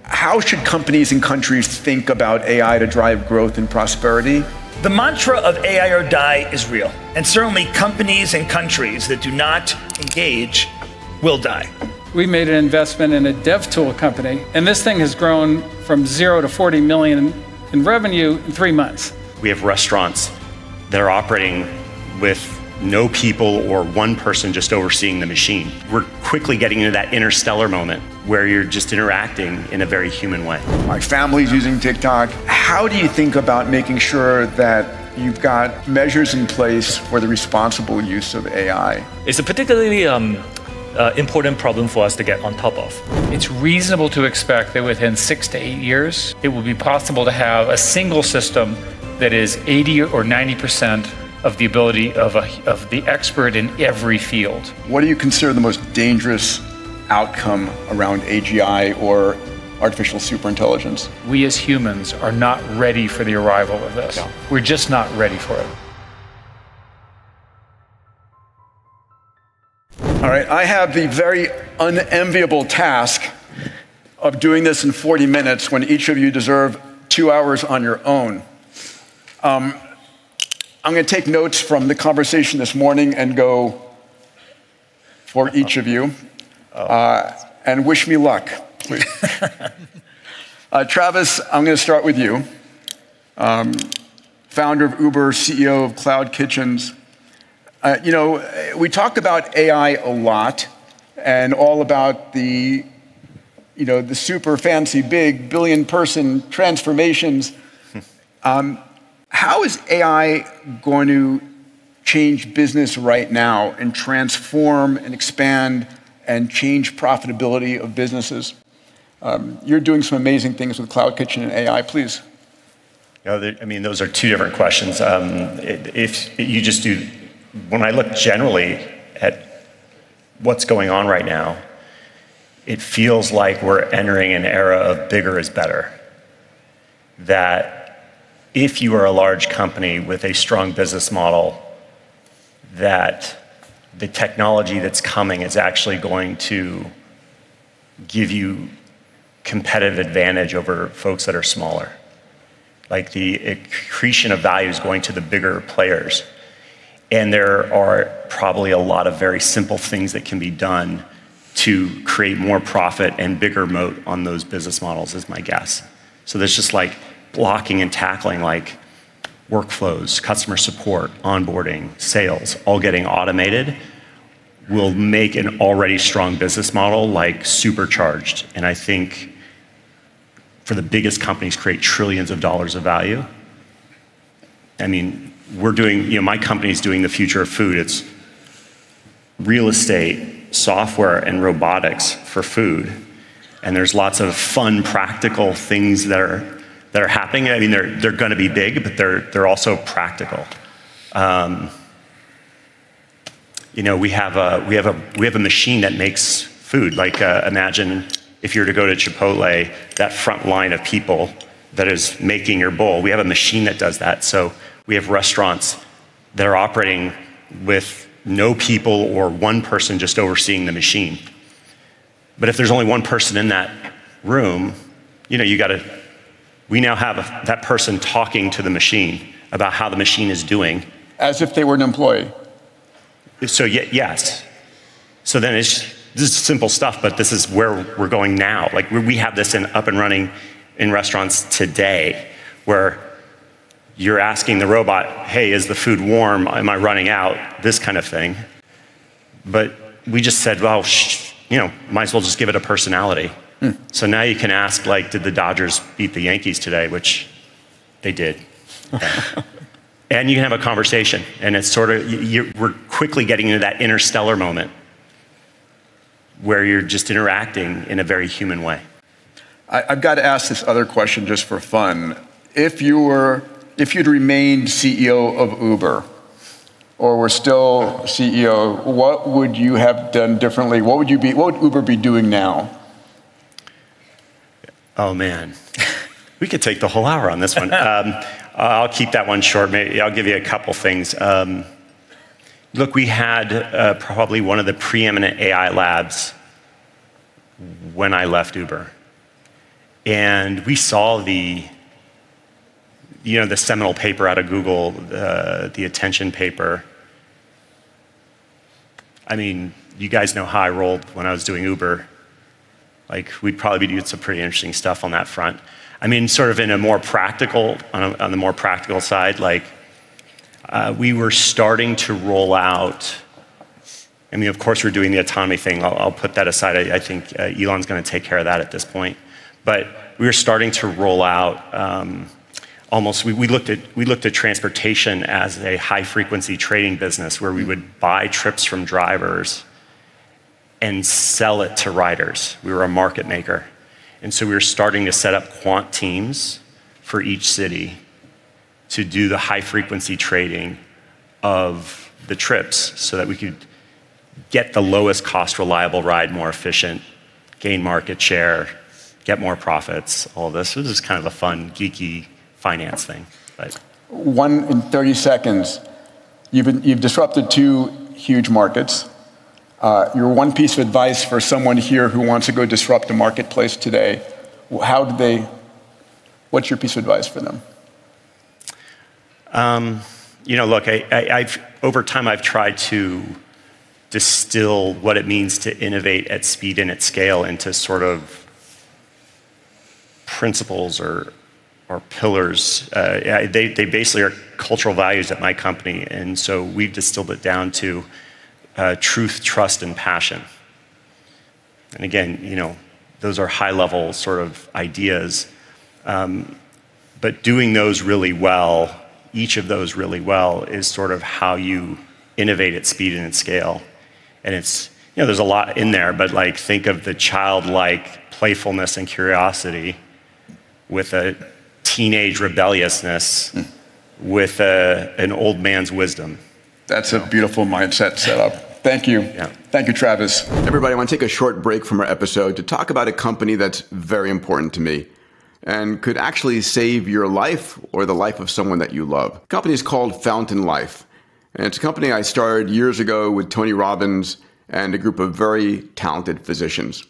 How should companies and countries think about AI to drive growth and prosperity? The mantra of AI or die is real, and certainly companies and countries that do not engage will die. We made an investment in a dev tool company, and this thing has grown from 0 to 40 million in revenue in 3 months. We have restaurants that are operating with no people or one person just overseeing the machine. We're quickly getting into that interstellar moment where you're just interacting in a very human way. My family's using TikTok. How do you think about making sure that you've got measures in place for the responsible use of AI? It's a particularly important problem for us to get on top of. It's reasonable to expect that within 6 to 8 years, it will be possible to have a single system that is 80 or 90% of the ability of the expert in every field. What do you consider the most dangerous outcome around AGI or artificial superintelligence? We as humans are not ready for the arrival of this. No. We're just not ready for it. All right, I have the very unenviable task of doing this in 40 minutes when each of you deserve 2 hours on your own. I'm going to take notes from the conversation this morning and go for each of you, and wish me luck, please. Travis, I'm going to start with you. Founder of Uber, CEO of Cloud Kitchens. We talk about AI a lot and all about the super fancy, big, billion-person transformations. How is AI going to change business right now and transform and expand and change profitability of businesses? You're doing some amazing things with Cloud Kitchen and AI, please. Those are two different questions. If you just do, when I look generally at what's going on right now, it feels like we're entering an era of bigger is better. That if you are a large company with a strong business model, that the technology that's coming is actually going to give you competitive advantage over folks that are smaller. Like the accretion of value is going to the bigger players. And there are probably a lot of very simple things that can be done to create more profit and bigger moat on those business models, is my guess. So there's just like blocking and tackling, like workflows, customer support, onboarding, sales, all getting automated will make an already strong business model like supercharged. And I think for the biggest companies create trillions of dollars of value. I mean, we're doing, my company's doing the future of food. It's real estate, software, and robotics for food. And there's lots of fun, practical things that are happening. I mean, they're going to be big, but they're also practical. We have a machine that makes food. Like imagine if you were to go to Chipotle, that front line of people that is making your bowl. We have a machine that does that. So we have restaurants that are operating with no people or one person just overseeing the machine. But if there's only one person in that room, we now have that person talking to the machine about how the machine is doing. As if they were an employee. So yes. So then this is simple stuff, but this is where we're going now. Like we have this up and running in restaurants today, where you're asking the robot, hey, is the food warm? Am I running out? This kind of thing. But we just said, well, might as well just give it a personality. So now you can ask, like, did the Dodgers beat the Yankees today? Which they did. And you can have a conversation. And it's sort of, we're quickly getting into that interstellar moment where you're just interacting in a very human way. I've got to ask this other question just for fun. If you'd remained CEO of Uber, or were still CEO, what would you have done differently? What would Uber be doing now? Oh man, we could take the whole hour on this one. I'll keep that one short. Maybe I'll give you a couple things. Look, we had probably one of the preeminent AI labs when I left Uber. And we saw the seminal paper out of Google, the attention paper. I mean, you guys know how I rolled when I was doing Uber. Like, we'd probably be doing some pretty interesting stuff on that front. I mean, sort of in a more practical, on the more practical side, like, we were starting to roll out. I mean, of course, we're doing the autonomy thing. I'll put that aside. I think Elon's going to take care of that at this point. But we were starting to roll out we looked at transportation as a high-frequency trading business where we would buy trips from drivers and sell it to riders. We were a market maker. And so we were starting to set up quant teams for each city to do the high-frequency trading of the trips so that we could get the lowest cost reliable ride more efficient, gain market share, get more profits, all of this. This is kind of a fun, geeky finance thing. But 1 in 30 seconds, you've disrupted 2 huge markets. Your one piece of advice for someone here who wants to go disrupt a marketplace today, what's your piece of advice for them? Look, over time I've tried to distill what it means to innovate at speed and at scale into sort of principles or pillars. They basically are cultural values at my company, and so we've distilled it down to truth, trust, and passion. And again, those are high-level sort of ideas, but doing those really well, each of those really well, is sort of how you innovate at speed and at scale. And it's, there's a lot in there, but like, think of the childlike playfulness and curiosity with a teenage rebelliousness with an old man's wisdom. That's a beautiful mindset setup. Thank you. Yeah. Thank you, Travis. Everybody, I want to take a short break from our episode to talk about a company that's very important to me and could actually save your life or the life of someone that you love. The company is called Fountain Life. And it's a company I started years ago with Tony Robbins and a group of very talented physicians.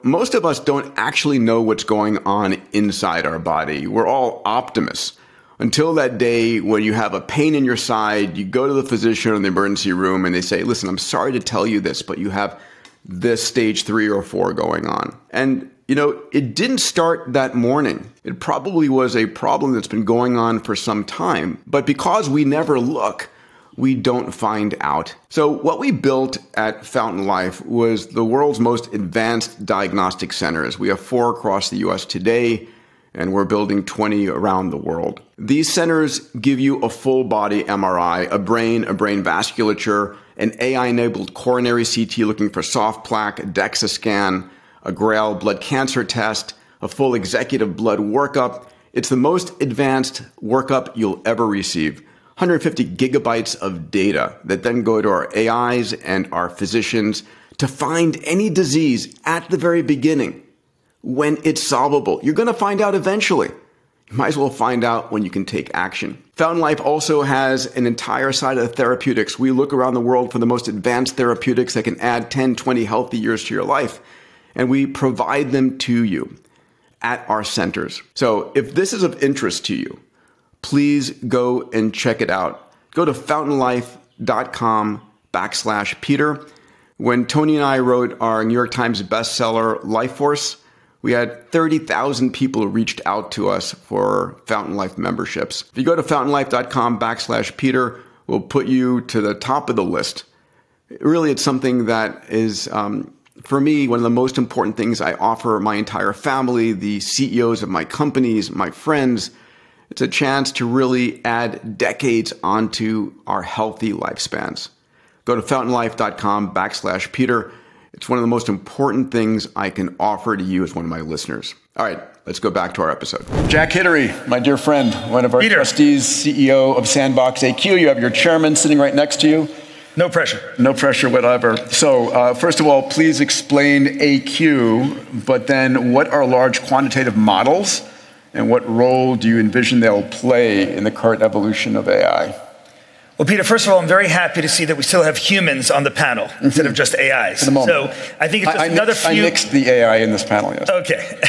Most of us don't actually know what's going on inside our body. We're all optimists. Until that day when you have a pain in your side, you go to the physician in the emergency room and they say, listen, I'm sorry to tell you this, but you have this stage 3 or 4 going on. And it didn't start that morning. It probably was a problem that's been going on for some time. But because we never look, we don't find out. So what we built at Fountain Life was the world's most advanced diagnostic centers. We have 4 across the US today, and we're building 20 around the world. These centers give you a full body MRI, a brain vasculature, an AI-enabled coronary CT looking for soft plaque, a DEXA scan, a GRAIL blood cancer test, a full executive blood workup. It's the most advanced workup you'll ever receive. 150 gigabytes of data that then go to our AIs and our physicians to find any disease at the very beginning when it's solvable. You're going to find out eventually. You might as well find out when you can take action. Fountain Life also has an entire side of therapeutics. We look around the world for the most advanced therapeutics that can add 10, 20 healthy years to your life, and we provide them to you at our centers. So if this is of interest to you, please go and check it out. Go to fountainlife.com/Peter. When Tony and I wrote our New York Times bestseller, Life Force, we had 30,000 people who reached out to us for Fountain Life memberships. If you go to fountainlife.com/Peter, we'll put you to the top of the list. Really, it's something that is, for me, one of the most important things I offer my entire family, the CEOs of my companies, my friends. It's a chance to really add decades onto our healthy lifespans. Go to fountainlife.com/Peter. It's one of the most important things I can offer to you as one of my listeners. All right, let's go back to our episode. Jack Hittery, my dear friend, one of our trustees, CEO of Sandbox AQ. You have your chairman sitting right next to you. No pressure. No pressure whatever. So first of all, please explain AQ, but then what are large quantitative models and what role do you envision they'll play in the current evolution of AI? Well, Peter, first of all, I'm very happy to see that we still have humans on the panel instead of just AIs. For the moment. So I think it's just another few... I mixed the AI in this panel, yes. Okay.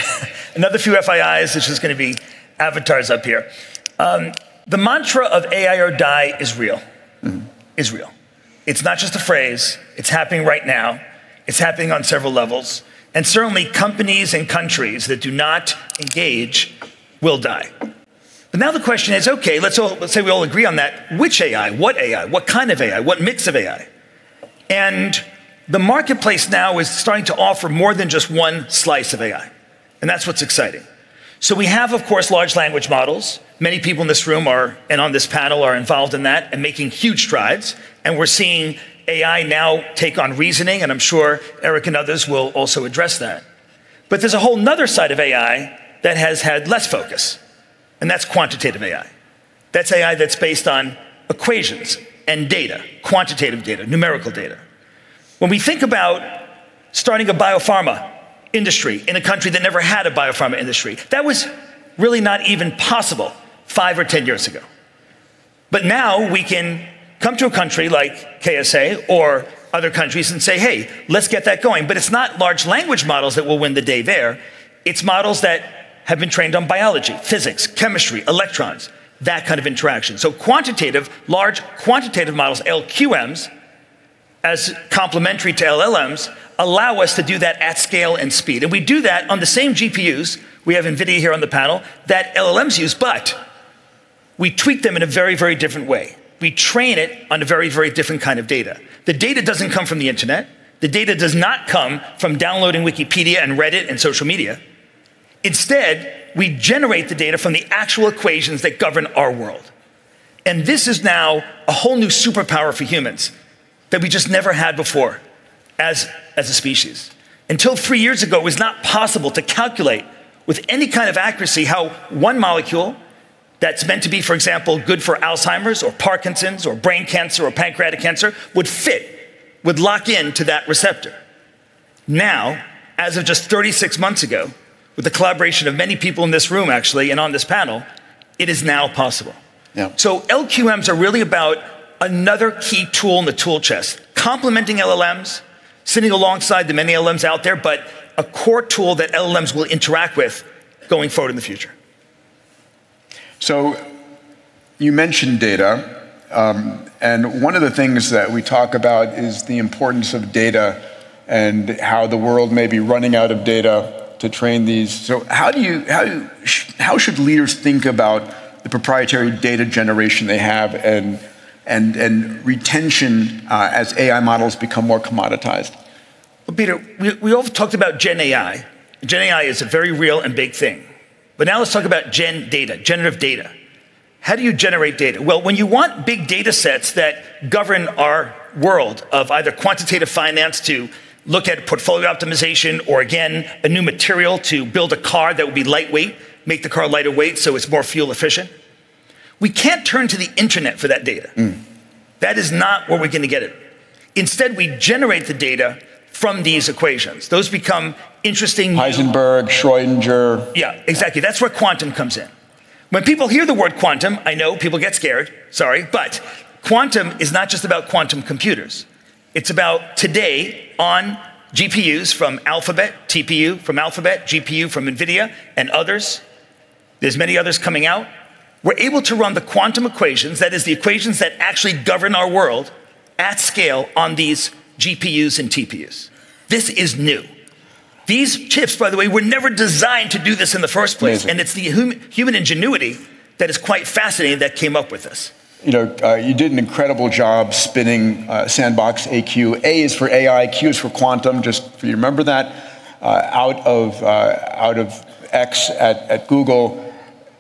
Another few FIIs, it's just going to be avatars up here. The mantra of AI or die is real, is real. It's not just a phrase, it's happening right now. It's happening on several levels. And certainly companies and countries that do not engage will die. But now the question is, okay, let's say we all agree on that. Which AI? What kind of AI? What mix of AI? And the marketplace now is starting to offer more than just one slice of AI. And that's what's exciting. So we have, of course, large language models. Many people in this room and on this panel are involved in that and making huge strides. And we're seeing AI now take on reasoning, and I'm sure Eric and others will also address that. But there's a whole nother side of AI that has had less focus, and that's quantitative AI. That's AI that's based on equations and data, quantitative data, numerical data. When we think about starting a biopharma industry in a country that never had a biopharma industry, that was really not even possible 5 or 10 years ago. But now we can come to a country like KSA or other countries and say, hey, let's get that going. But it's not large language models that will win the day there. It's models that have been trained on biology, physics, chemistry, electrons, that kind of interaction. So large quantitative models, LQMs, as complementary to LLMs, allow us to do that at scale and speed. And we do that on the same GPUs, we have NVIDIA here on the panel, that LLMs use, but we tweak them in a very, very different way. We train it on a very, very different kind of data. The data doesn't come from the internet. The data does not come from downloading Wikipedia and Reddit and social media. Instead, we generate the data from the actual equations that govern our world. And this is now a whole new superpower for humans that we just never had before as a species. Until 3 years ago, it was not possible to calculate with any kind of accuracy how one molecule that's meant to be, for example, good for Alzheimer's or Parkinson's or brain cancer or pancreatic cancer would lock into that receptor. Now, as of just 36 months ago, with the collaboration of many people in this room actually and on this panel, it is now possible. Yeah. So LQMs are really about another key tool in the tool chest, complementing LLMs, sitting alongside the many LLMs out there, but a core tool that LLMs will interact with going forward in the future. So you mentioned data, and one of the things that we talk about is the importance of data and how the world may be running out of data to train these. So how should leaders think about the proprietary data generation they have and retention as AI models become more commoditized? Well, Peter, we all talked about Gen AI. Gen AI is a very real and big thing. But now let's talk about gen data, generative data. How do you generate data? Well, when you want big data sets that govern our world of either quantitative finance to look at portfolio optimization, or again, a new material to build a car that would be lightweight, make the car lighter weight so it's more fuel efficient, we can't turn to the internet for that data. That is not where we're going to get it. Instead, we generate the data from these equations. Those become interesting. Heisenberg, Schrödinger. Yeah, exactly. That's where quantum comes in. When people hear the word quantum, I know people get scared, sorry, but quantum is not just about quantum computers. It's about today on GPUs from Alphabet, TPU from Alphabet, GPU from NVIDIA, and others. There's many others coming out. We're able to run the quantum equations, that is the equations that actually govern our world, at scale on these GPUs and TPUs. This is new. These chips, by the way, were never designed to do this in the first place. Amazing. And it's the human ingenuity that is quite fascinating that came up with this. You know, you did an incredible job spinning Sandbox AQ. A is for AI, Q is for quantum, just for you to remember that, out of X at Google.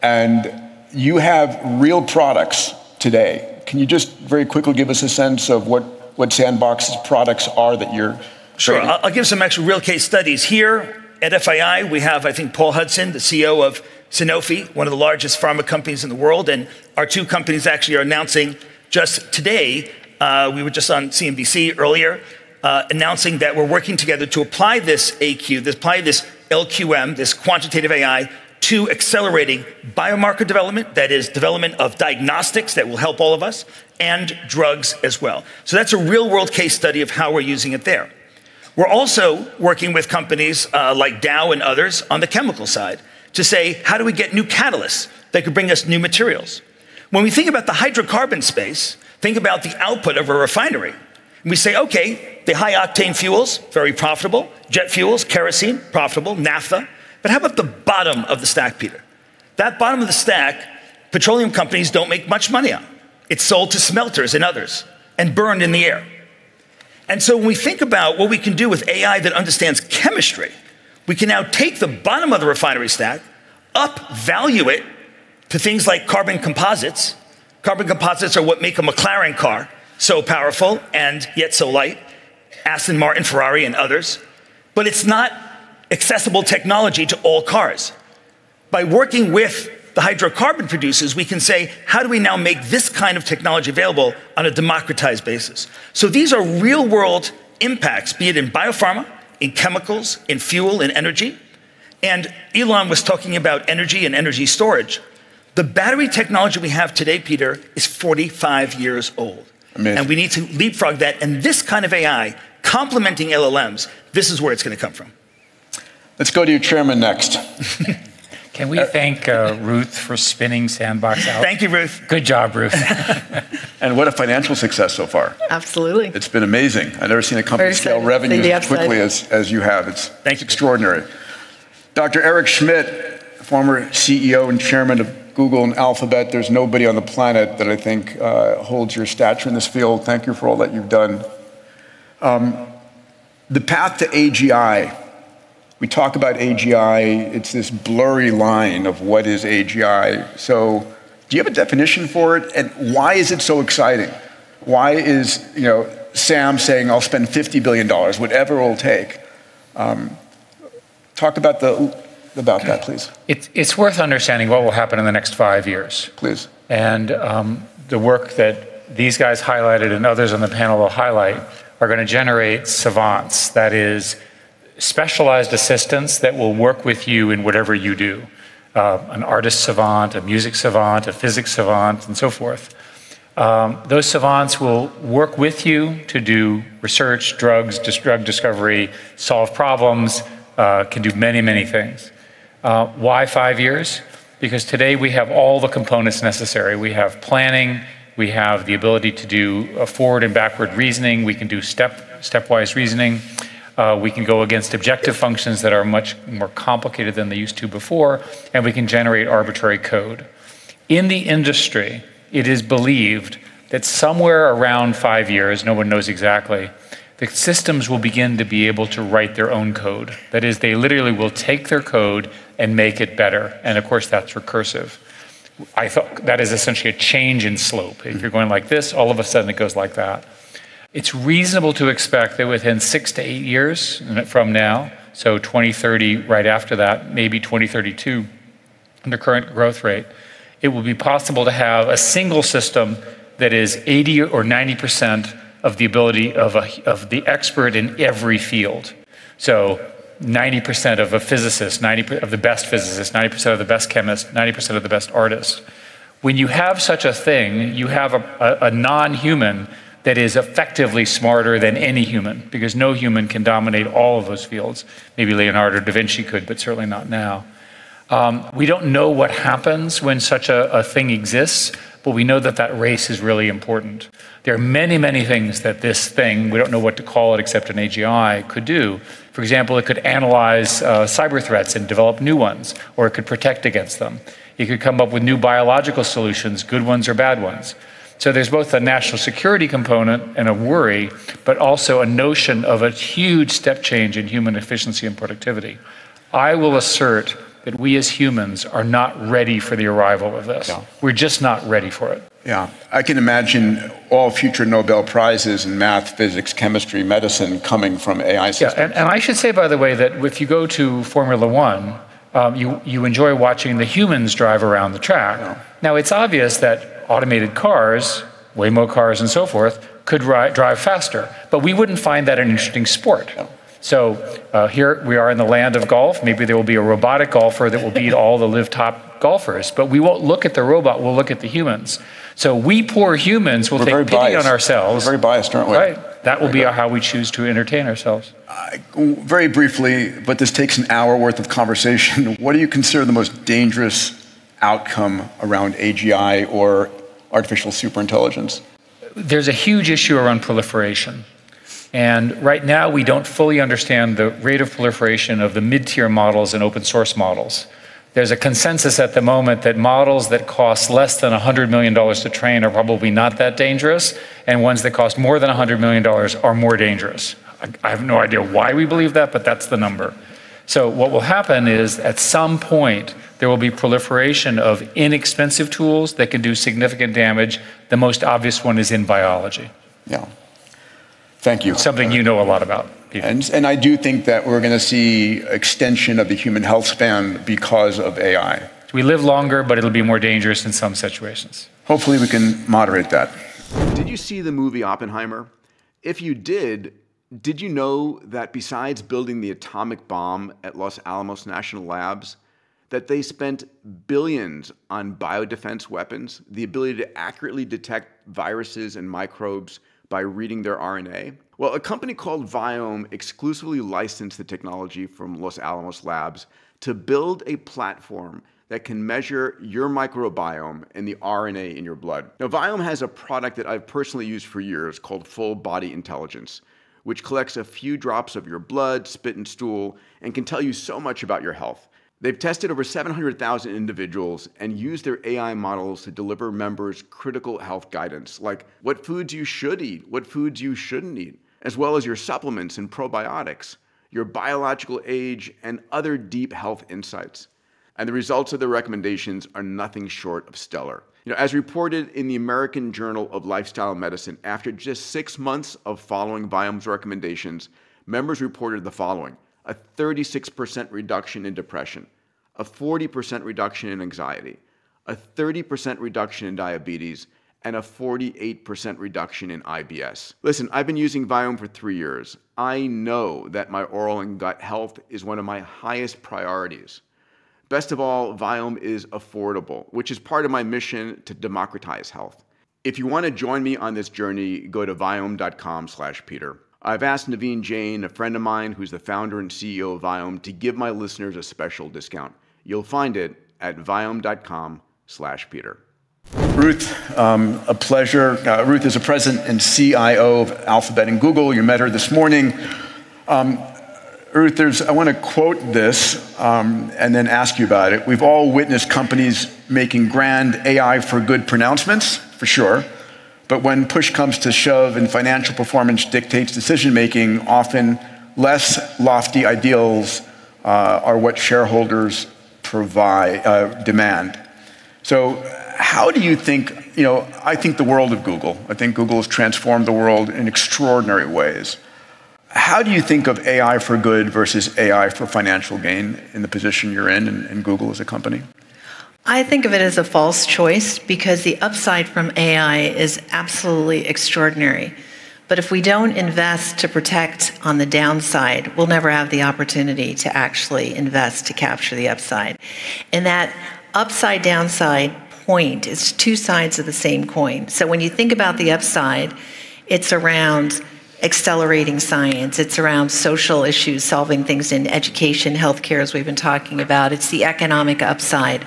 And you have real products today. Can you just very quickly give us a sense of what Sandbox's products are that you're Sure, I'll give some actual real case studies. Here at FII, we have, I think, Paul Hudson, the CEO of Sanofi, one of the largest pharma companies in the world, and our two companies actually are announcing just today, we were just on CNBC earlier, announcing that we're working together to apply this AQ, apply this LQM, this quantitative AI, to accelerating biomarker development, that is development of diagnostics that will help all of us, and drugs as well. So that's a real world case study of how we're using it there. We're also working with companies like Dow and others on the chemical side to say, how do we get new catalysts that could bring us new materials? When we think about the hydrocarbon space, think about the output of a refinery. And we say, okay, the high octane fuels, very profitable. Jet fuels, kerosene, profitable, naphtha. But how about the bottom of the stack, Peter? That bottom of the stack, petroleum companies don't make much money on. It's sold to smelters and others and burned in the air. And so when we think about what we can do with AI that understands chemistry, we can now take the bottom of the refinery stack, up-value it to things like carbon composites. Carbon composites are what make a McLaren car so powerful and yet so light, Aston Martin, Ferrari, and others. But it's not accessible technology to all cars. By working with the hydrocarbon producers, we can say, how do we now make this kind of technology available on a democratized basis? So these are real world impacts, be it in biopharma, in chemicals, in fuel, in energy. And Elon was talking about energy and energy storage. The battery technology we have today, Peter, is 45 years old. Amazing. And we need to leapfrog that. And this kind of AI, complementing LLMs, this is where it's going to come from. Let's go to your chairman next. Can we thank Ruth for spinning Sandbox out? Thank you, Ruth. Good job, Ruth. And what a financial success so far. Absolutely. It's been amazing. I've never seen a company Very scale excited. revenues See the as quickly as you have. It's extraordinary. Dr. Eric Schmidt, former CEO and chairman of Google and Alphabet. There's nobody on the planet that I think holds your stature in this field. Thank you for all that you've done. The path to AGI. We talk about AGI, it's this blurry line of what is AGI. So do you have a definition for it? And why is it so exciting? Why is Sam saying, I'll spend $50 billion, whatever it'll take? Talk about that, please. It's worth understanding what will happen in the next 5 years. Please. And the work that these guys highlighted and others on the panel will highlight are going to generate savants. That is, specialized assistants that will work with you in whatever you do. An artist savant, a music savant, a physics savant, and so forth. Those savants will work with you to do research, drug discovery, solve problems, can do many, many things. Why 5 years? Because today we have all the components necessary. We have planning, we have the ability to do forward and backward reasoning, we can do stepwise reasoning. We can go against objective functions that are much more complicated than they used to before, and we can generate arbitrary code. In the industry, it is believed that somewhere around 5 years, no one knows exactly, the systems will begin to be able to write their own code. That is, they literally will take their code and make it better. And of course, that's recursive. I thought that is essentially a change in slope. If you're going like this, all of a sudden it goes like that. It's reasonable to expect that within 6 to 8 years from now, so 2030, right after that, maybe 2032, the current growth rate, it will be possible to have a single system that is 80 or 90% of the ability of the expert in every field. So 90% of a physicist, 90% of the best physicist, 90% of the best chemist, 90% of the best artist. When you have such a thing, you have a non-human that is effectively smarter than any human, because no human can dominate all of those fields. Maybe Leonardo da Vinci could, but certainly not now. We don't know what happens when such a thing exists, but we know that that race is really important. There are many, many things that this thing, we don't know what to call it except an AGI, could do. For example, it could analyze cyber threats and develop new ones, or it could protect against them. It could come up with new biological solutions, good ones or bad ones. So there's both a national security component and a worry, but also a notion of a huge step change in human efficiency and productivity. I will assert that we as humans are not ready for the arrival of this. Yeah. We're just not ready for it. Yeah, I can imagine all future Nobel Prizes in math, physics, chemistry, medicine coming from AI systems. Yeah, and I should say, by the way, that if you go to Formula One, you enjoy watching the humans drive around the track. Yeah. Now, it's obvious that automated cars, Waymo cars and so forth, could drive faster, but we wouldn't find that an interesting sport. Yeah. So here we are in the land of golf. Maybe there will be a robotic golfer that will beat all the live top golfers, but we won't look at the robot, we'll look at the humans. So we poor humans will take pity on ourselves. We're very biased, aren't we? Right. That will be how we choose to entertain ourselves. Very briefly, but this takes an hour worth of conversation. What do you consider the most dangerous outcome around AGI or artificial superintelligence? There's a huge issue around proliferation. And right now, we don't fully understand the rate of proliferation of the mid-tier models and open source models. There's a consensus at the moment that models that cost less than $100 million to train are probably not that dangerous, and ones that cost more than $100 million are more dangerous. I have no idea why we believe that, but that's the number. So what will happen is, at some point, there will be proliferation of inexpensive tools that can do significant damage. The most obvious one is in biology. Yeah. Thank you. Something you know a lot about. And I do think that we're going to see extension of the human health span because of AI. We live longer, but it'll be more dangerous in some situations. Hopefully we can moderate that. Did you see the movie Oppenheimer? If you did you know that besides building the atomic bomb at Los Alamos National Labs, that they spent billions on biodefense weapons, the ability to accurately detect viruses and microbes by reading their RNA? Well, a company called Viome exclusively licensed the technology from Los Alamos Labs to build a platform that can measure your microbiome and the RNA in your blood. Now, Viome has a product that I've personally used for years called Full Body Intelligence, which collects a few drops of your blood, spit, and stool, and can tell you so much about your health. They've tested over 700,000 individuals and used their AI models to deliver members critical health guidance, like what foods you should eat, what foods you shouldn't eat, as well as your supplements and probiotics, your biological age, and other deep health insights. And the results of the recommendations are nothing short of stellar. As reported in the American Journal of Lifestyle Medicine, after just 6 months of following Viome's recommendations, members reported the following: a 36% reduction in depression, a 40% reduction in anxiety, a 30% reduction in diabetes, and a 48% reduction in IBS. Listen, I've been using Viome for 3 years. I know that my oral and gut health is one of my highest priorities. Best of all, Viome is affordable, which is part of my mission to democratize health. If you want to join me on this journey, go to viome.com/Peter. I've asked Naveen Jain, a friend of mine who's the founder and CEO of Viome, to give my listeners a special discount. You'll find it at viome.com/Peter. Ruth, a pleasure. Ruth is the president and CIO of Alphabet and Google. You met her this morning. Ruth, I want to quote this and then ask you about it. We've all witnessed companies making grand AI for good pronouncements, for sure. But when push comes to shove and financial performance dictates decision-making, often less lofty ideals are what shareholders demand. So how do you think, I think the world of Google. I think Google has transformed the world in extraordinary ways. How do you think of AI for good versus AI for financial gain in the position you're in Google as a company? I think of it as a false choice because the upside from AI is absolutely extraordinary. But if we don't invest to protect on the downside, we'll never have the opportunity to actually invest to capture the upside. And that upside-downside point is two sides of the same coin. So when you think about the upside, it's around accelerating science. It's around social issues, solving things in education, healthcare, as we've been talking about. It's the economic upside.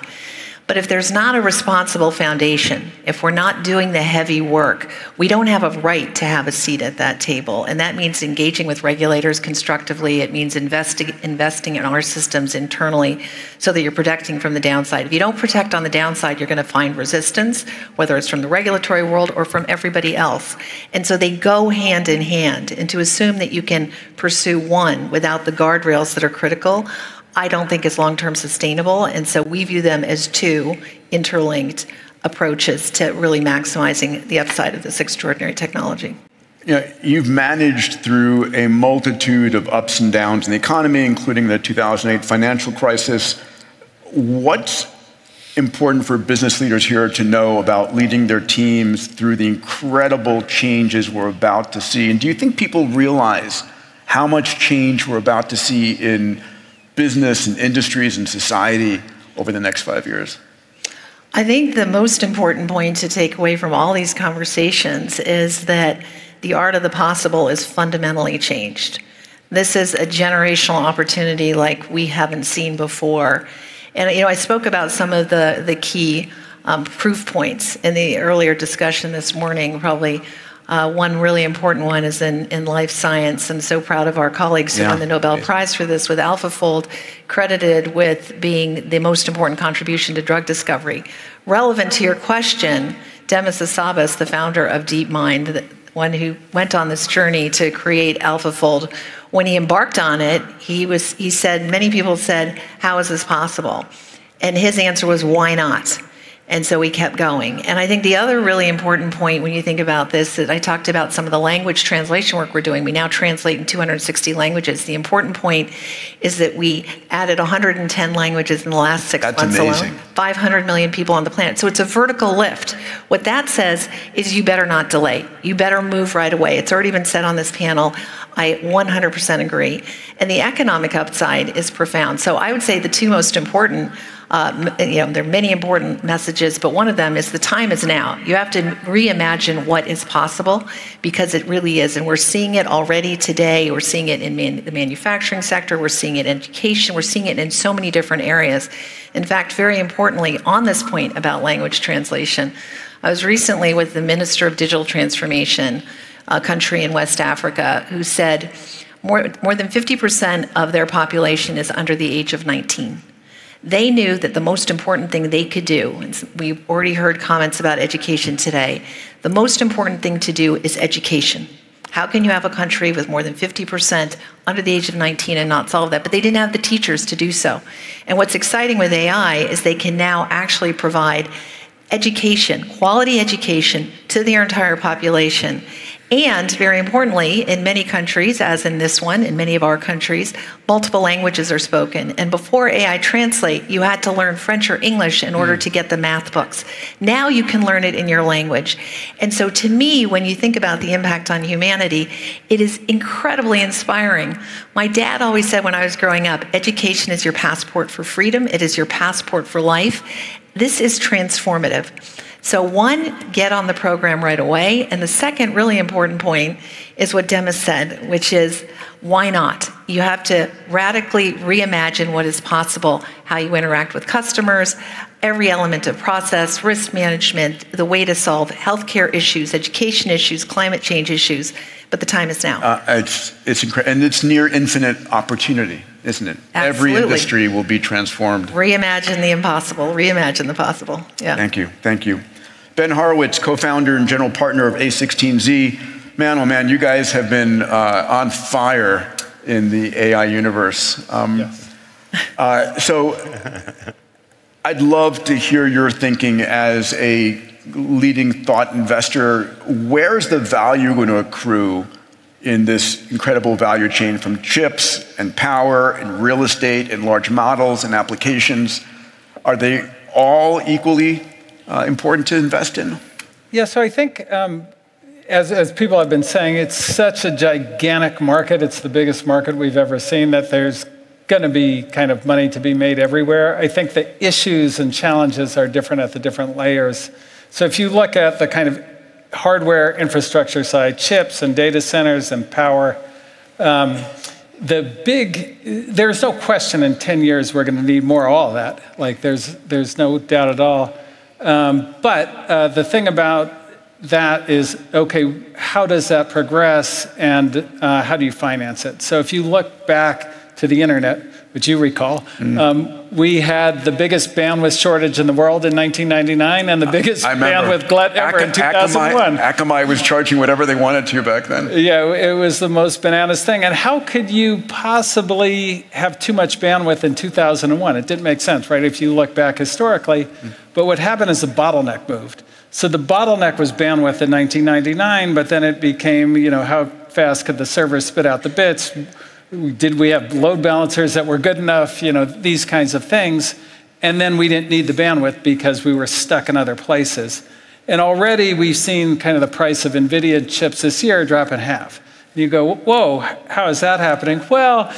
But if there's not a responsible foundation, if we're not doing the heavy work, we don't have a right to have a seat at that table. And that means engaging with regulators constructively. It means investing in our systems internally so that you're protecting from the downside. If you don't protect on the downside, you're going to find resistance, whether it's from the regulatory world or from everybody else. And so they go hand in hand. And to assume that you can pursue one without the guardrails that are critical, I don't think is long-term sustainable, and so we view them as two interlinked approaches to really maximizing the upside of this extraordinary technology. You've managed through a multitude of ups and downs in the economy, including the 2008 financial crisis. What's important for business leaders here to know about leading their teams through the incredible changes we're about to see? And do you think people realize how much change we're about to see in business and industries and society over the next 5 years? I think the most important point to take away from all these conversations is that the art of the possible is fundamentally changed. This is a generational opportunity like we haven't seen before. And I spoke about some of the key proof points in the earlier discussion this morning. Probably one really important one is in life science. I'm so proud of our colleagues who won the Nobel Prize for this, with AlphaFold credited with being the most important contribution to drug discovery. Relevant to your question, Demis Hassabis, the founder of DeepMind, the one who went on this journey to create AlphaFold, when he embarked on it, he said, many people said, how is this possible? And his answer was, why not? And so we kept going. And I think the other really important point when you think about this is I talked about some of the language translation work we're doing. We now translate in 260 languages. The important point is that we added 110 languages in the last 6 months alone. 500 million people on the planet. So it's a vertical lift. What that says is you better not delay. You better move right away. It's already been said on this panel. I 100% agree. And the economic upside is profound. So I would say the two most important there are many important messages, but one of them is the time is now. You have to reimagine what is possible, because it really is. And we're seeing it already today. We're seeing it in the manufacturing sector. We're seeing it in education. We're seeing it in so many different areas. In fact, very importantly, on this point about language translation, I was recently with the Minister of Digital Transformation, a country in West Africa, who said more than 50% of their population is under the age of 19. They knew that the most important thing they could do, and we've already heard comments about education today, the most important thing to do is education. How can you have a country with more than 50% under the age of 19 and not solve that? But they didn't have the teachers to do so. And what's exciting with AI is they can now actually provide education, quality education to their entire population. And very importantly, in many countries, as in this one, in many of our countries, multiple languages are spoken. And before AI Translate, you had to learn French or English in order to get the math books. Now you can learn it in your language. And so to me, when you think about the impact on humanity, it is incredibly inspiring. My dad always said when I was growing up, education is your passport for freedom. It is your passport for life. This is transformative. So one, get on the program right away. And the second really important point is what Demis said, which is, why not? You have to radically reimagine what is possible, how you interact with customers, every element of process, risk management, the way to solve healthcare issues, education issues, climate change issues. But the time is now. It's incredible. And it's near infinite opportunity, isn't it? Absolutely. Every industry will be transformed. Reimagine the impossible. Reimagine the possible. Yeah. Thank you. Thank you. Ben Horowitz, co-founder and general partner of A16Z. Man, oh man, you guys have been on fire in the AI universe. Yes. So I'd love to hear your thinking as a leading thought investor. Where's the value going to accrue in this incredible value chain from chips and power and real estate and large models and applications? Are they all equally important to invest in? Yeah, so I think, as people have been saying, it's such a gigantic market. It's the biggest market we've ever seen, that there's going to be kind of money to be made everywhere. I think the issues and challenges are different at the different layers. So if you look at the kind of hardware infrastructure side, chips and data centers and power, there's no question in 10 years we're going to need more of all of that. Like there's no doubt at all. But the thing about that is, okay, how does that progress, and how do you finance it? So if you look back to the internet, which you recall, we had the biggest bandwidth shortage in the world in 1999 and the biggest bandwidth glut ever in 2001. Akamai was charging whatever they wanted to back then. Yeah, it was the most bananas thing. And how could you possibly have too much bandwidth in 2001? It didn't make sense, right, if you look back historically. But what happened is the bottleneck moved. So the bottleneck was bandwidth in 1999, but then it became, how fast could the server spit out the bits? Did we have load balancers that were good enough? These kinds of things. And then we didn't need the bandwidth because we were stuck in other places. And already we've seen kind of the price of NVIDIA chips this year drop in half. And you go, whoa, how is that happening? Well,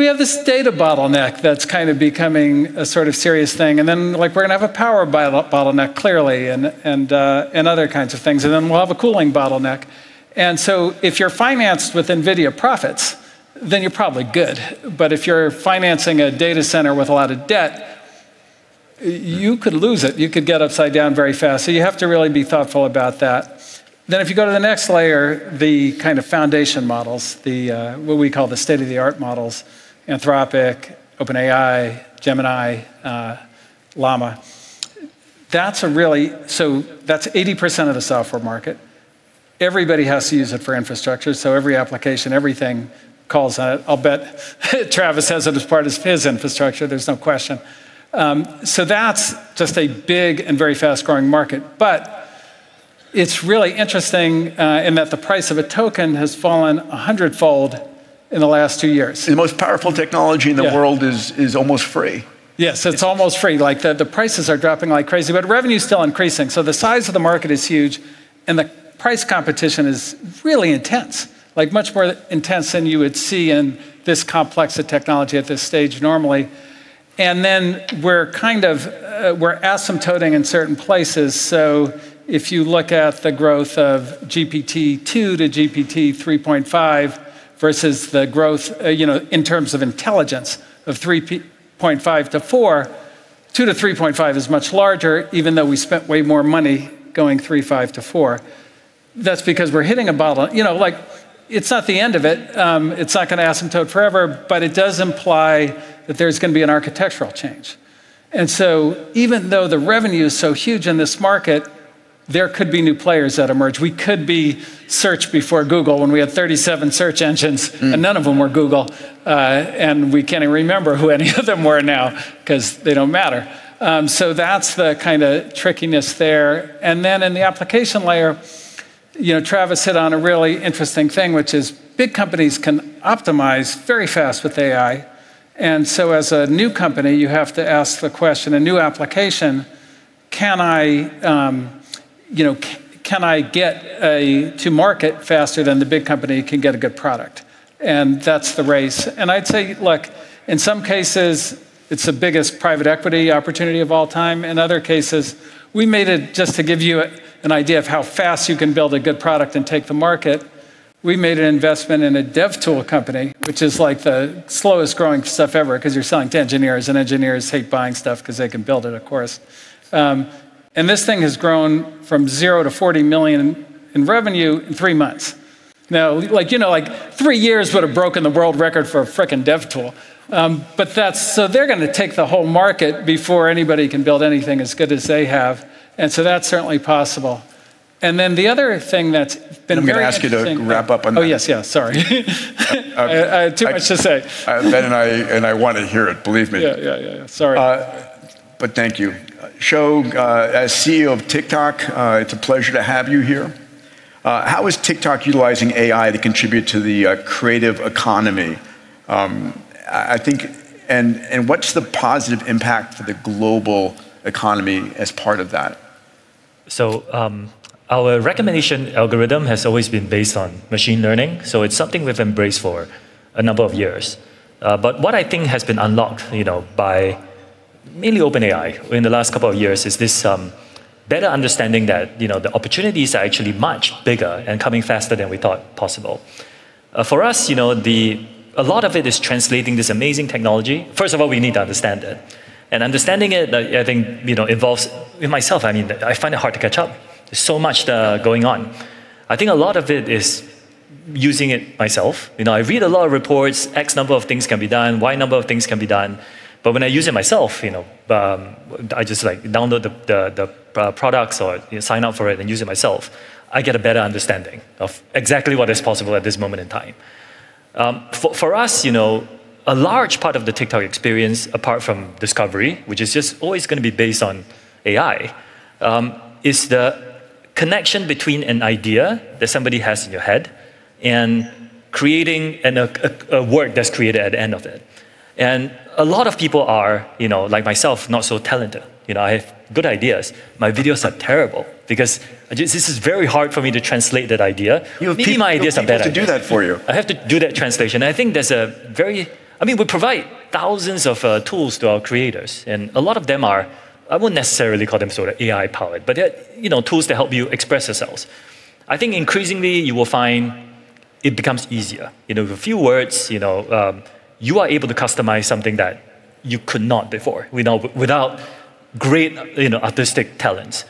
we have this data bottleneck that's kind of becoming a sort of serious thing. And then like we're going to have a power bottleneck clearly and other kinds of things. And then we'll have a cooling bottleneck. And so if you're financed with NVIDIA profits, then you're probably good. But if you're financing a data center with a lot of debt, you could lose it. You could get upside down very fast. So you have to really be thoughtful about that. Then if you go to the next layer, the kind of foundation models, what we call the state-of-the-art models, Anthropic, OpenAI, Gemini, Llama. That's that's 80% of the software market. Everybody has to use it for infrastructure, so every application, everything calls on it. I'll bet Travis has it as part of his infrastructure, there's no question. So that's just a big and very fast-growing market. But it's really interesting in that the price of a token has fallen 100-fold in the last 2 years. The most powerful technology in the world is almost free. Yes, it's almost free. Like the prices are dropping like crazy, but revenue's still increasing. So the size of the market is huge, and the price competition is really intense, like much more intense than you would see in this complex of technology at this stage normally. And then we're we're asymptoting in certain places. So if you look at the growth of GPT-2 to GPT 3.5 versus the growth, in terms of intelligence of 3.5 to 4, 2 to 3.5 is much larger, even though we spent way more money going 3.5 to 4. That's because we're hitting a bottle. It's not the end of it. It's not going to asymptote forever, but it does imply that there's going to be an architectural change. And so even though the revenue is so huge in this market, there could be new players that emerge. We could be search before Google when we had 37 search engines, and none of them were Google. And we can't even remember who any of them were now, because they don't matter. So that's the kind of trickiness there. And then in the application layer, Travis hit on a really interesting thing, which is big companies can optimize very fast with AI. And so as a new company, you have to ask the question, a new application, can I get to market faster than the big company can get a good product? And that's the race. And I'd say, look, in some cases, it's the biggest private equity opportunity of all time. In other cases, we made it, just to give you an idea of how fast you can build a good product and take the market, we made an investment in a dev tool company, which is like the slowest growing stuff ever, because you're selling to engineers, and engineers hate buying stuff because they can build it, of course. And this thing has grown from 0 to 40 million in revenue in 3 months. Now, 3 years would have broken the world record for a frickin' dev tool. But so they're going to take the whole market before anybody can build anything as good as they have. And so that's certainly possible. And then the other thing that's been very interesting... I'm going to ask you to wrap up on that. Oh, yes, sorry. I had too much to say. Ben and I want to hear it, believe me. Yeah. Sorry. But thank you. Shou, as CEO of TikTok, it's a pleasure to have you here. How is TikTok utilizing AI to contribute to the creative economy? I think, and what's the positive impact for the global economy as part of that? So our recommendation algorithm has always been based on machine learning. So it's something we've embraced for a number of years. But what I think has been unlocked, by mainly OpenAI in the last couple of years is this better understanding that the opportunities are actually much bigger and coming faster than we thought possible. For us, a lot of it is translating this amazing technology. First of all, we need to understand it. And understanding it, I think, involves, in myself, I find it hard to catch up. There's so much going on. I think a lot of it is using it myself. I read a lot of reports, X number of things can be done, Y number of things can be done. But when I use it myself, I just download the products or sign up for it and use it myself. I get a better understanding of exactly what is possible at this moment in time. For us, a large part of the TikTok experience, apart from discovery, which is just always going to be based on AI, is the connection between an idea that somebody has in your head and creating a work that's created at the end of it. And a lot of people are, like myself, not so talented. I have good ideas. My videos are terrible because this is very hard for me to translate that idea. Maybe my ideas are better. To do that for you. I have to do that translation. I think there's a very I mean, we provide thousands of tools to our creators, and a lot of them are, I wouldn't necessarily call them sort of AI powered, but they're tools that help you express yourselves. I think increasingly you will find it becomes easier. With a few words, you are able to customize something that you could not before, without great artistic talents.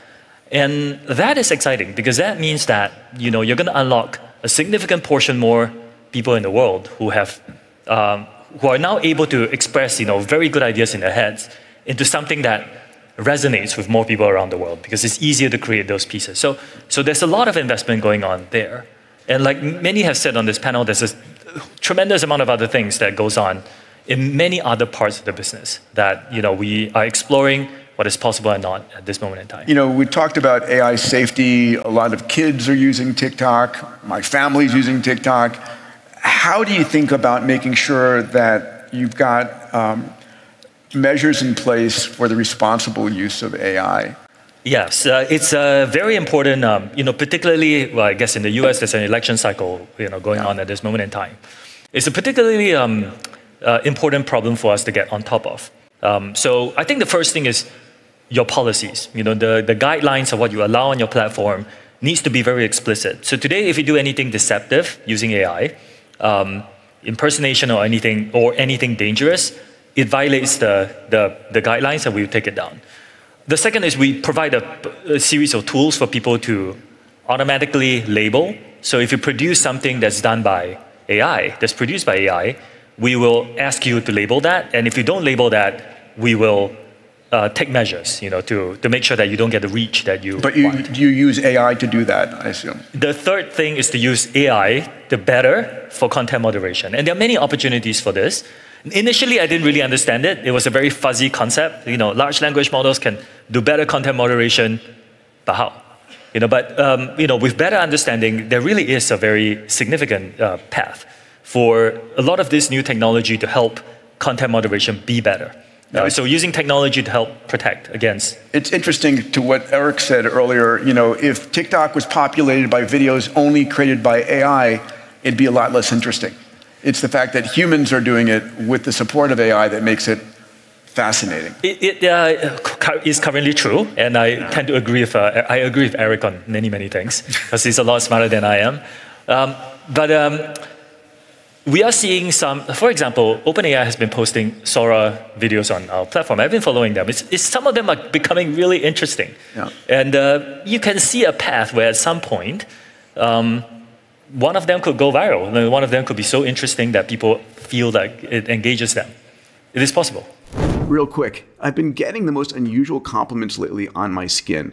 And that is exciting because that means that you're going to unlock a significant portion more people in the world who are now able to express very good ideas in their heads into something that resonates with more people around the world because it's easier to create those pieces. So there's a lot of investment going on there. And like many have said on this panel, there's a tremendous amount of other things that goes on in many other parts of the business that we are exploring what is possible and not at this moment in time. We talked about AI safety. A lot of kids are using TikTok. My family's using TikTok. How do you think about making sure that you've got measures in place for the responsible use of AI? Yes, it's very important, particularly, well, I guess in the US, there's an election cycle going on at this moment in time. It's a particularly important problem for us to get on top of. So I think the first thing is your policies. The guidelines of what you allow on your platform needs to be very explicit. So today, if you do anything deceptive using AI, impersonation or anything dangerous, it violates the guidelines and we take it down. The second is we provide a series of tools for people to automatically label. So if you produce something that's done by AI, that's produced by AI, we will ask you to label that. And if you don't label that, we will take measures, to make sure that you don't get the reach that you want. But you use AI to do that, I assume. The third thing is to use AI to better for content moderation. And there are many opportunities for this. Initially, I didn't really understand it. It was a very fuzzy concept. Large language models can do better content moderation, but how? With better understanding, there really is a very significant path for a lot of this new technology to help content moderation be better. So using technology to help protect against. It's interesting to what Eric said earlier. If TikTok was populated by videos only created by AI, it'd be a lot less interesting. It's the fact that humans are doing it with the support of AI that makes it fascinating. It is currently true, and I tend to agree with Eric on many things because he's a lot smarter than I am. But we are seeing some. For example, OpenAI has been posting Sora videos on our platform. I've been following them. Some of them are becoming really interesting, and you can see a path where at some point. One of them could go viral. One of them could be so interesting that people feel like it engages them. It is possible. Real quick, I've been getting the most unusual compliments lately on my skin.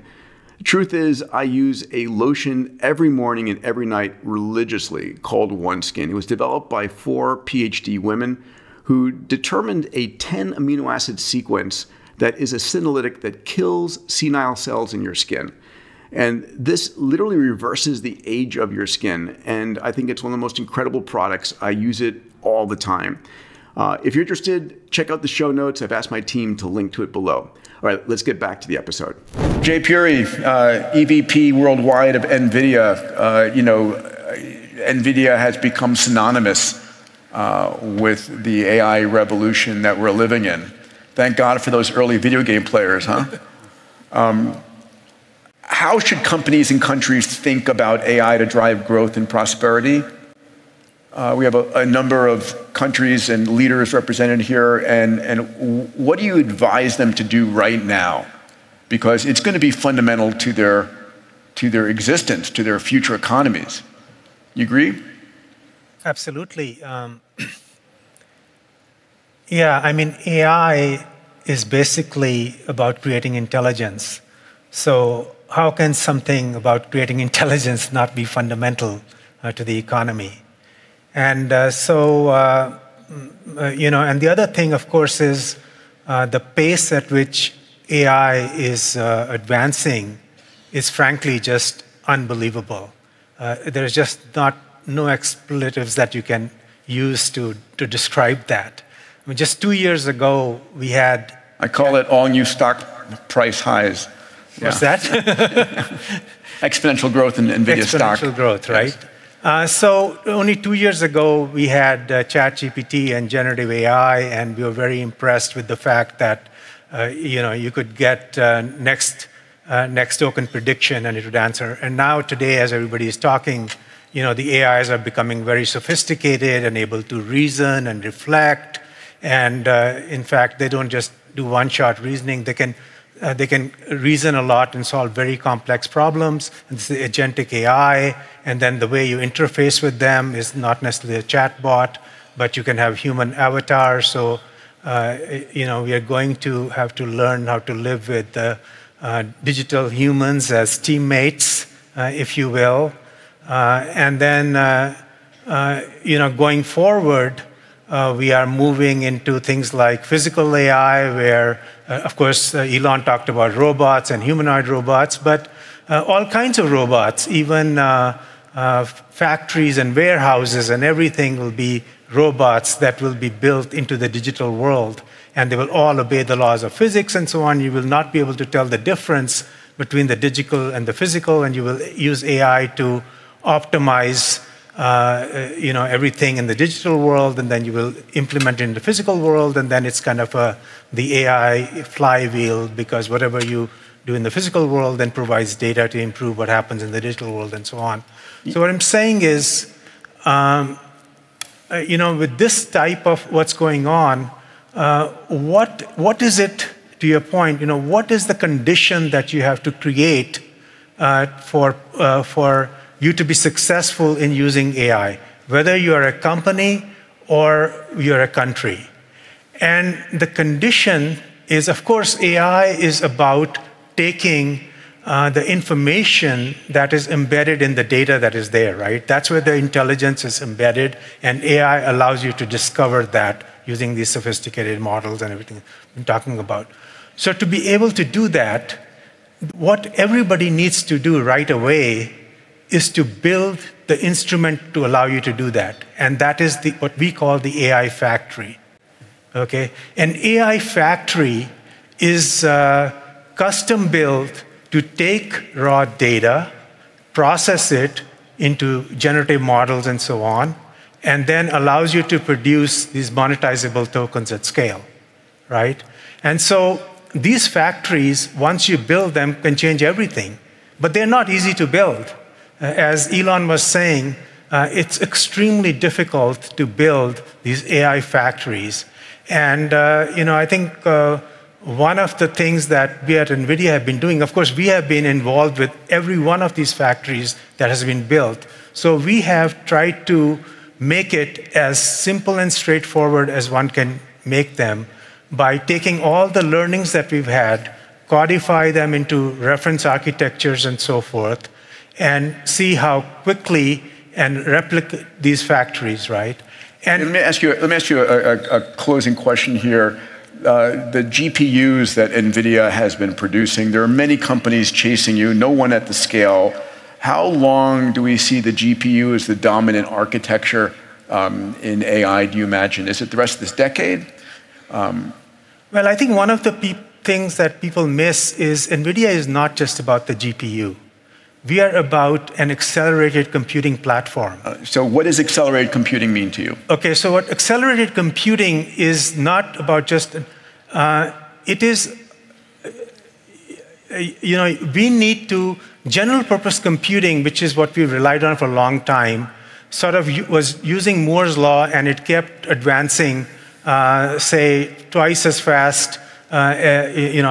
The truth is, I use a lotion every morning and every night religiously called OneSkin. It was developed by 4 PhD women who determined a 10 amino acid sequence that is a senolytic that kills senile cells in your skin. And this literally reverses the age of your skin. And I think it's one of the most incredible products. I use it all the time. If you're interested, check out the show notes. I've asked my team to link to it below. All right, let's get back to the episode. Jay Puri, EVP worldwide of NVIDIA. NVIDIA has become synonymous with the AI revolution that we're living in. Thank God for those early video game players, huh? How should companies and countries think about AI to drive growth and prosperity? We have a number of countries and leaders represented here, and what do you advise them to do right now? Because it's going to be fundamental to their existence, to their future economies. You agree? Absolutely. Yeah, I mean, AI is basically about creating intelligence. So how can something about creating intelligence not be fundamental to the economy? And and the other thing, of course, is the pace at which AI is advancing is frankly just unbelievable. There's just no expletives that you can use to describe that. I mean, just 2 years ago, we had... I call it all new stock price highs. What's that? Exponential growth in NVIDIA stock. Exponential growth, right? Yes. So only 2 years ago, we had ChatGPT and generative AI, and we were very impressed with the fact that you could get next token prediction, and it would answer. And now today, as everybody is talking, the AIs are becoming very sophisticated and able to reason and reflect. And in fact, they don't just do one-shot reasoning. They can reason a lot and solve very complex problems. It's the agentic AI, and then the way you interface with them is not necessarily a chatbot, but you can have human avatars. So, we are going to have to learn how to live with digital humans as teammates, if you will. And then, going forward, we are moving into things like physical AI, where, of course, Elon talked about robots and humanoid robots, but all kinds of robots, even factories and warehouses and everything will be robots that will be built into the digital world. And they will all obey the laws of physics and so on. You will not be able to tell the difference between the digital and the physical, and you will use AI to optimize everything in the digital world, and then you will implement it in the physical world, and then it's kind of the AI flywheel, because whatever you do in the physical world then provides data to improve what happens in the digital world and so on. So what I'm saying is, with this type of what's going on, what is it, to your point, what is the condition that you have to create for you to be successful in using AI, whether you're a company or you're a country? And the condition is, of course, AI is about taking the information that is embedded in the data that is there, right? That's where the intelligence is embedded, and AI allows you to discover that using these sophisticated models and everything I'm talking about. So to be able to do that, what everybody needs to do right away is to build the instrument to allow you to do that. And that is what we call the AI factory. Okay? An AI factory is custom built to take raw data, process it into generative models and so on, and then allows you to produce these monetizable tokens at scale, right? And so these factories, once you build them, can change everything. But they're not easy to build. As Elon was saying, it's extremely difficult to build these AI factories. And I think one of the things that we at NVIDIA have been doing, of course, we have been involved with every one of these factories that has been built. So we have tried to make it as simple and straightforward as one can make them by taking all the learnings that we've had, codify them into reference architectures and so forth, and see how quickly and replicate these factories, right? And let me ask you a closing question here. The GPUs that NVIDIA has been producing, there are many companies chasing you, no one at the scale. How long do we see the GPU as the dominant architecture in AI, do you imagine? Is it the rest of this decade? Well, I think one of the things that people miss is NVIDIA is not just about the GPU. We are about an accelerated computing platform. So what does accelerated computing mean to you? Okay, so what accelerated computing is not about just, it is, we need to, general purpose computing, which is what we relied on for a long time, sort of was using Moore's law, and it kept advancing, say, twice as fast, say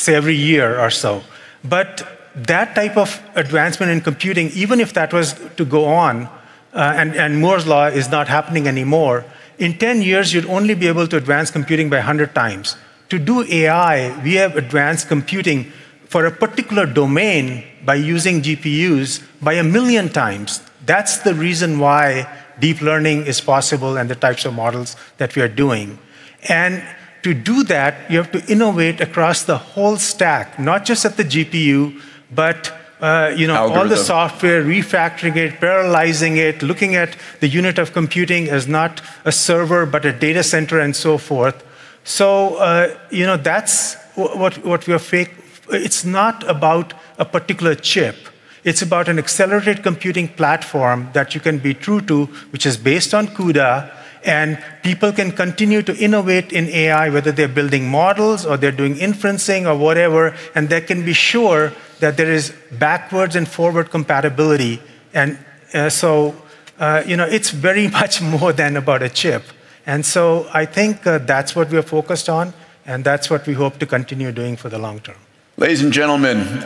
every year or so. But that type of advancement in computing, even if that was to go on, and Moore's law is not happening anymore, in 10 years, you'd only be able to advance computing by 100 times. To do AI, we have advanced computing for a particular domain by using GPUs by 1,000,000 times. That's the reason why deep learning is possible and the types of models that we are doing. And to do that, you have to innovate across the whole stack, not just at the GPU, but all the software, refactoring it, parallelizing it, looking at the unit of computing as not a server, but a data center and so forth. So, that's what we are It's not about a particular chip. It's about an accelerated computing platform that you can be true to, which is based on CUDA, and people can continue to innovate in AI, whether they're building models or they're doing inferencing or whatever, and they can be sure that there is backwards and forward compatibility. And it's very much more than about a chip. And so I think that's what we're focused on, and that's what we hope to continue doing for the long term. Ladies and gentlemen,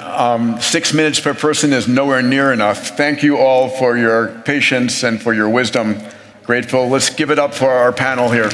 6 minutes per person is nowhere near enough. Thank you all for your patience and for your wisdom. Grateful. Let's give it up for our panel here.